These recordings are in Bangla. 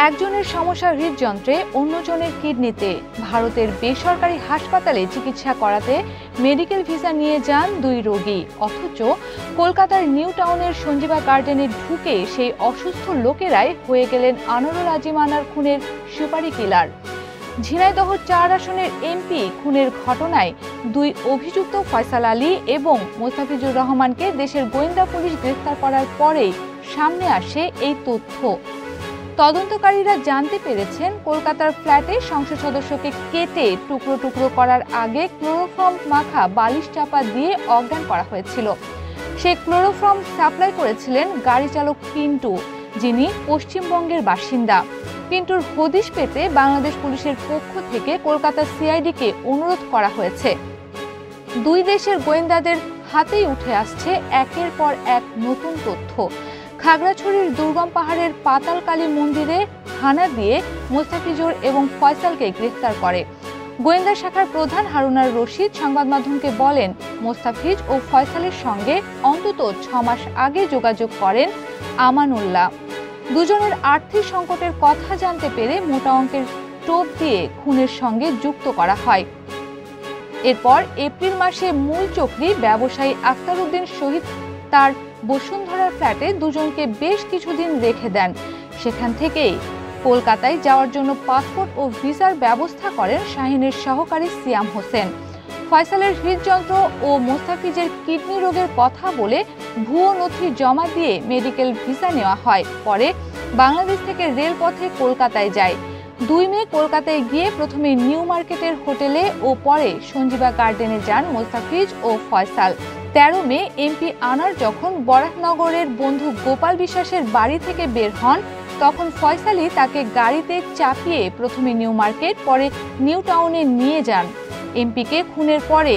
একজনের সমস্যা হৃদযন্ত্রে, অন্যজনের কিডনিতে। ভারতের বেসরকারি হাসপাতালে চিকিৎসা করাতে মেডিকেল ভিসা নিয়ে যান দুই রোগী, অথচ কলকাতার নিউ টাউনের সঞ্জীবা গার্ডেনে ঢুকে সেই অসুস্থ লোকেরাই হয়ে গেলেন আনোয়ারুল আজিম আনার খুনের সুপারি কিলার। ঝিনাইদহ ৪ আসনের এমপি খুনের ঘটনায় দুই অভিযুক্ত ফয়সাল আলী এবং মোস্তাফিজুর রহমানকে দেশের গোয়েন্দা পুলিশ গ্রেফতার করার পরেই সামনে আসে এই তথ্য। তদন্তকারীরা জানতে পেরেছেন, কলকাতার ফ্ল্যাটে সংসদ সদস্যকে কেটে টুকরো টুকরো করার আগে ক্লোরোফর্ম মাখা বালিশ চাপা দিয়ে অজ্ঞান করা হয়েছিল। সেই ক্লোরোফর্ম সাপ্লাই করেছিলেন গাড়ি চালক পিন্টু, যিনি পশ্চিমবঙ্গের বাসিন্দা। পিন্টুর হদিশ পেতে বাংলাদেশ পুলিশের পক্ষ থেকে কলকাতা সিআইডিকে অনুরোধ করা হয়েছে। দুই দেশের গোয়েন্দাদের হাতেই উঠে আসছে একের পর এক নতুন তথ্য। খাগড়াছড়ির দুর্গম পাহাড়ের পাতালকালী মন্দিরে হানা দিয়ে মোস্তাফিজুর এবং ফয়সালকে গ্রেফতার করে। গোয়েন্দা শাখার প্রধান হারুনার রশিদ সংবাদ মাধ্যমকে বলেন, মোস্তাফিজ ও ফয়সালের সঙ্গে অন্তত ৬ মাস আগে যোগাযোগ করেন আমানুল্লাহ। দুজনের আর্থিক সংকটের কথা জানতে পেরে মোটা অঙ্কের টোপ দিয়ে খুনের সঙ্গে যুক্ত করা হয়। এরপর এপ্রিল মাসে মূল চক্রী ব্যবসায়ী আক্তার উদ্দিন শহীদ তার বসুন্ধরার ফ্ল্যাটে দুজনকে বেশ কিছুদিন রেখে দেন। সেখান থেকেই কলকাতায় যাওয়ার জন্য পাসপোর্ট ও ভিসার ব্যবস্থা করেন শাহিনের সহকারী সিয়াম হোসেন। ফয়সালের হৃদযন্ত্র ও মোস্তাফিজের কিডনি রোগের কথা বলে ভুয়ো নথি জমা দিয়ে মেডিকেল ভিসা নেওয়া হয়। পরে বাংলাদেশ থেকে রেলপথে কলকাতায় যায়। ২ মে কলকাতায় গিয়ে প্রথমে নিউ মার্কেটের হোটেলে ও পরে সঞ্জীবা গার্ডেনে যান মোস্তাফিজ ও ফয়সাল। ১৩ মে এমপি আনার যখন বরাহনগরের বন্ধু গোপাল বিশ্বাসের বাড়ি থেকে বের হন, তখন ফয়সালই তাকে গাড়িতে চাপিয়ে প্রথমে নিউ মার্কেট, পরে নিউ টাউনে নিয়ে যান। এমপিকে খুনের পরে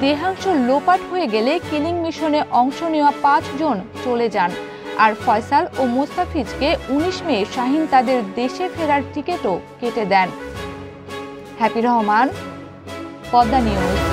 দেহাংশ লোপাট হয়ে গেলে কিলিং মিশনে অংশ নেওয়া ৫ জন চলে যান। আর ফয়সাল ও মোস্তাফিজকে ১৯ মে শাহিন তাদের দেশে ফেরার টিকিটও কেটে দেন। Happy Rahman, Padma news.